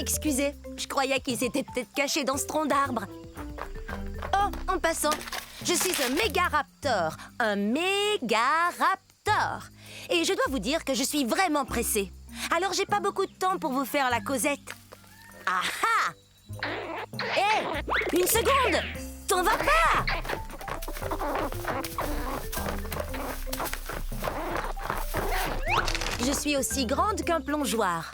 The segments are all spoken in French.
m'excuser. Je croyais qu'il s'était peut-être caché dans ce tronc d'arbre. Oh, en passant, je suis un mégaraptor. Un mégaraptor. Et je dois vous dire que je suis vraiment pressée. Alors j'ai pas beaucoup de temps pour vous faire la causette. Ah ah! Hé! Une seconde! T'en vas pas! Je suis aussi grande qu'un plongeoir.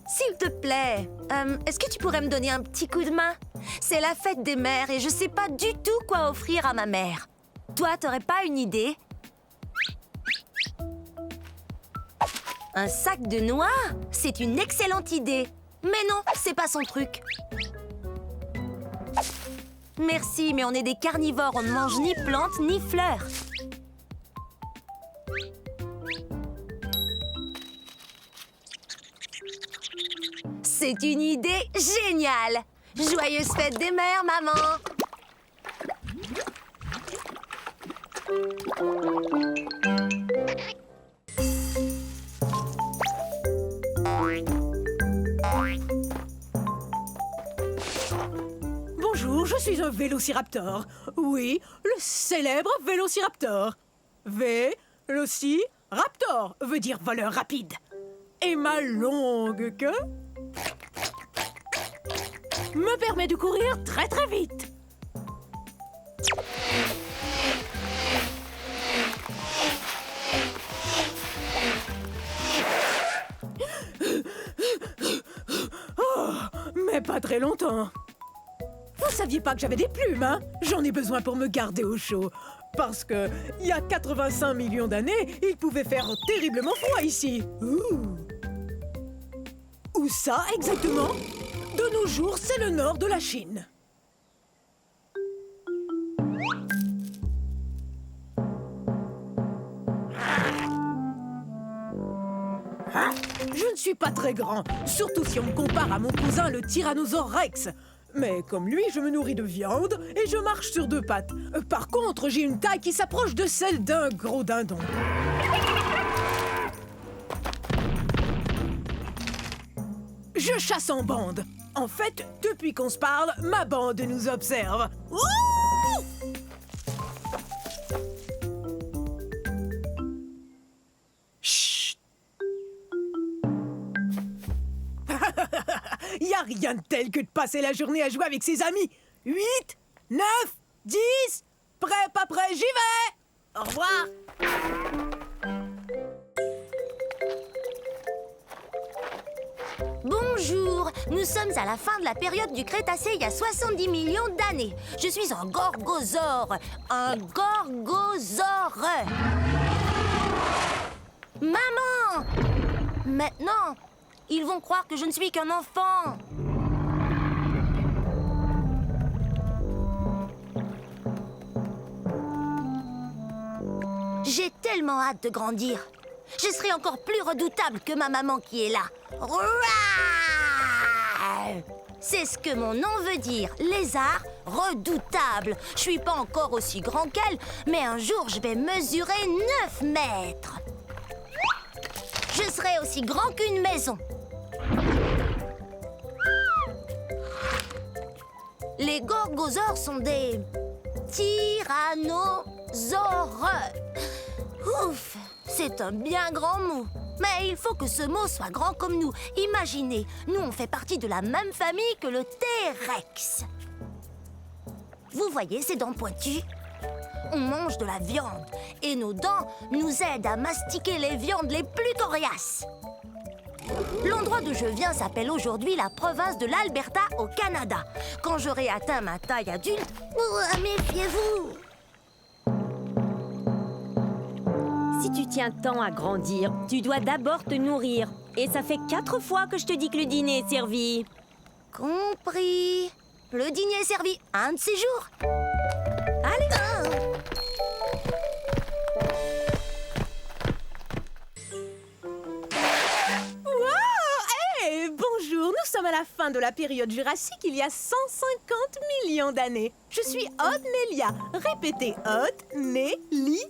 S'il te plaît, est-ce que tu pourrais me donner un petit coup de main? C'est la fête des mères et je sais pas du tout quoi offrir à ma mère. Toi, t'aurais pas une idée? Un sac de noix? C'est une excellente idée. Mais non, c'est pas son truc. Merci, mais on est des carnivores. On ne mange ni plantes ni fleurs. C'est une idée géniale! Joyeuse fête des mères, maman! Bonjour, je suis un vélociraptor. Oui, le célèbre vélociraptor. Vélociraptor veut dire voleur rapide. Et ma longue queue me permet de courir très très vite. Oh, mais pas très longtemps. Vous saviez pas que j'avais des plumes, hein? J'en ai besoin pour me garder au chaud. Parce que, il y a 85 millions d'années, il pouvait faire terriblement froid ici. Où ça, exactement? De nos jours, c'est le nord de la Chine. Je ne suis pas très grand, surtout si on me compare à mon cousin le Tyrannosaure Rex. Mais comme lui, je me nourris de viande et je marche sur deux pattes. Par contre, j'ai une taille qui s'approche de celle d'un gros dindon. Je chasse en bande. En fait, depuis qu'on se parle, ma bande nous observe. Ouh! Chut! Y a rien de tel que de passer la journée à jouer avec ses amis. 8, 9, 10, prêt, pas prêt, j'y vais! Au revoir! Bonjour, nous sommes à la fin de la période du Crétacé il y a 70 millions d'années. Je suis un gorgosaure. Un gorgosaure. Maman! Maintenant, ils vont croire que je ne suis qu'un enfant. J'ai tellement hâte de grandir. Je serai encore plus redoutable que ma maman qui est là. Rouah! C'est ce que mon nom veut dire, lézard redoutable. Je suis pas encore aussi grand qu'elle, mais un jour je vais mesurer 9 mètres. Je serai aussi grand qu'une maison. Les gorgosaures sont des tyrannosaures. Ouf, c'est un bien grand mot. Mais il faut que ce mot soit grand comme nous. Imaginez, nous on fait partie de la même famille que le T-Rex. Vous voyez ces dents pointues? On mange de la viande et nos dents nous aident à mastiquer les viandes les plus coriaces. L'endroit d'où je viens s'appelle aujourd'hui la province de l'Alberta au Canada. Quand j'aurai atteint ma taille adulte, méfiez-vous! Si tu tiens tant à grandir, tu dois d'abord te nourrir. Et ça fait 4 fois que je te dis que le dîner est servi. Compris. Le dîner est servi un de ces jours. Allez. sommes à la fin de la période jurassique il y a 150 millions d'années. Je suis Otnelia. Répétez Otnelia.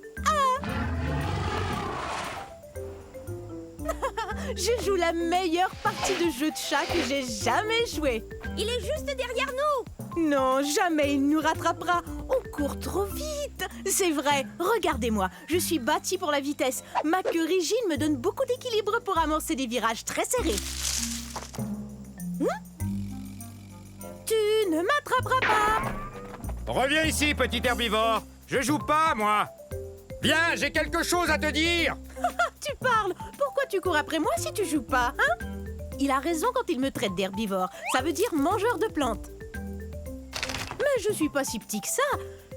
Je joue la meilleure partie de jeu de chat que j'ai jamais joué. Il est juste derrière nous. Non, jamais il nous rattrapera. On court trop vite. C'est vrai, regardez-moi. Je suis bâtie pour la vitesse. Ma queue rigide me donne beaucoup d'équilibre pour amorcer des virages très serrés. Tu ne m'attraperas pas. Reviens ici, petit herbivore. Je joue pas, moi. Viens, j'ai quelque chose à te dire. Tu parles. Pourquoi tu cours après moi si tu joues pas, hein? Il a raison quand il me traite d'herbivore. Ça veut dire mangeur de plantes. Mais je suis pas si petit que ça.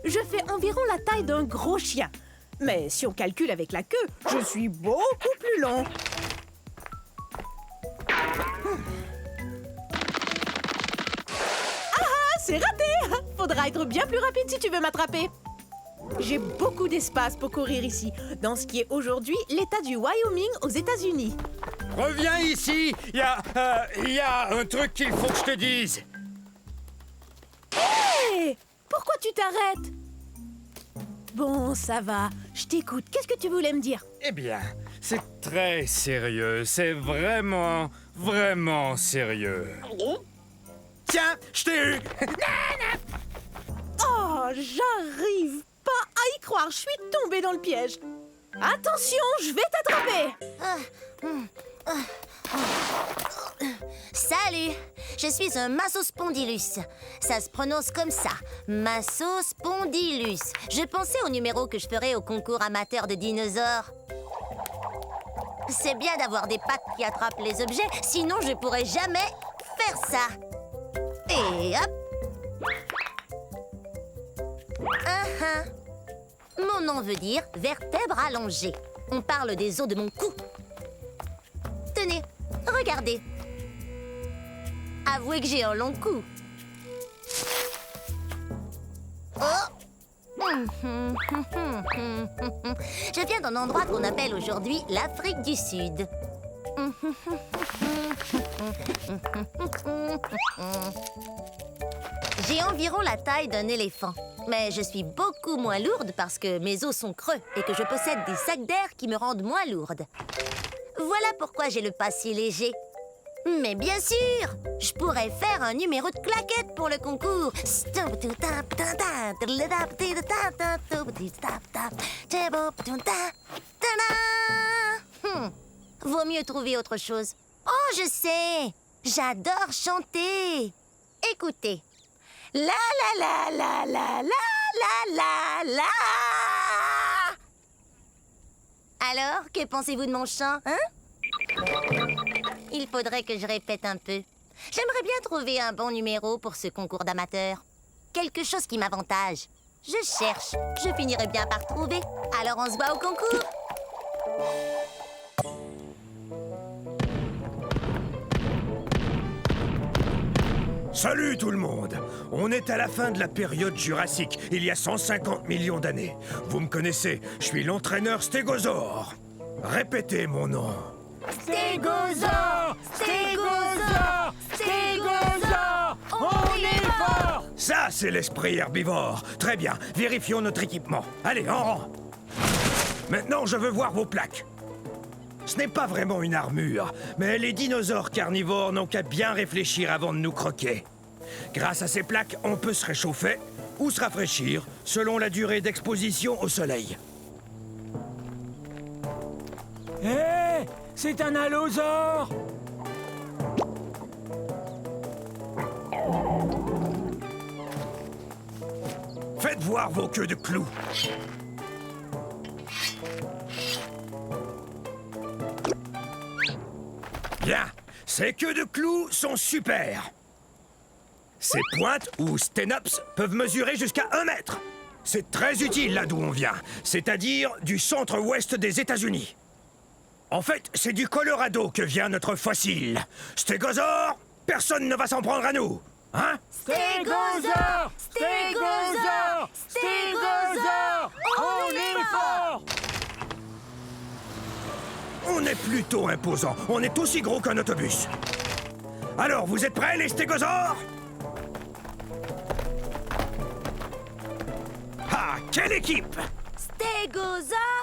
Je fais environ la taille d'un gros chien. Mais si on calcule avec la queue, je suis beaucoup plus long. Ah, c'est raté! Faudra être bien plus rapide si tu veux m'attraper. J'ai beaucoup d'espace pour courir ici, dans ce qui est aujourd'hui l'État du Wyoming aux États-Unis. Reviens ici. Il y a un truc qu'il faut que je te dise. Hé! Pourquoi tu t'arrêtes? Bon, ça va. Je t'écoute. Qu'est-ce que tu voulais me dire? Eh bien, c'est très sérieux. C'est vraiment, vraiment sérieux. Tiens, je t'ai eu. Oh, j'arrive pas à y croire. Je suis tombée dans le piège. Attention, je vais t'attraper. Salut, je suis un Massospondylus. Ça se prononce comme ça, Massospondylus. Je pensais au numéro que je ferais au concours amateur de dinosaures. C'est bien d'avoir des pattes qui attrapent les objets, sinon je pourrais jamais faire ça. Et hop. Mon nom veut dire vertèbre allongée. On parle des os de mon cou. Tenez, regardez. Avouez que j'ai un long cou. Oh! Je viens d'un endroit qu'on appelle aujourd'hui l'Afrique du Sud. J'ai environ la taille d'un éléphant. Mais je suis beaucoup moins lourde parce que mes os sont creux et que je possède des sacs d'air qui me rendent moins lourde. Voilà pourquoi j'ai le pas si léger. Mais bien sûr, je pourrais faire un numéro de claquette pour le concours. Vaut mieux trouver autre chose. Oh, je sais! J'adore chanter. Écoutez. La la la la la la la la. Alors, que pensez-vous de mon chant, hein? Il faudrait que je répète un peu. J'aimerais bien trouver un bon numéro pour ce concours d'amateurs. Quelque chose qui m'avantage. Je cherche. Je finirai bien par trouver. Alors on se voit au concours. Salut tout le monde! On est à la fin de la période jurassique, il y a 150 millions d'années. Vous me connaissez, je suis l'entraîneur Stégosaure. Répétez mon nom. Stégosaure! Stégosaure! Stégosaure! On est fort! Ça, c'est l'esprit herbivore. Très bien, vérifions notre équipement. Allez, en rang. Maintenant, je veux voir vos plaques. Ce n'est pas vraiment une armure, mais les dinosaures carnivores n'ont qu'à bien réfléchir avant de nous croquer. Grâce à ces plaques, on peut se réchauffer ou se rafraîchir selon la durée d'exposition au soleil. Hé! C'est un allosaure! Faites voir vos queues de clous. Bien, ces queues de clous sont super. Ces pointes, ou sténops, peuvent mesurer jusqu'à 1 mètre. C'est très utile là d'où on vient, c'est-à-dire du centre-ouest des États-Unis. En fait, c'est du Colorado que vient notre fossile. Stégosaure, personne ne va s'en prendre à nous, hein? Stégosaure! Stégosaure! Stégosaure! On est fort! On est plutôt imposant. On est aussi gros qu'un autobus. Alors, vous êtes prêts, les stégosaures? Ah, quelle équipe! Stégosaure!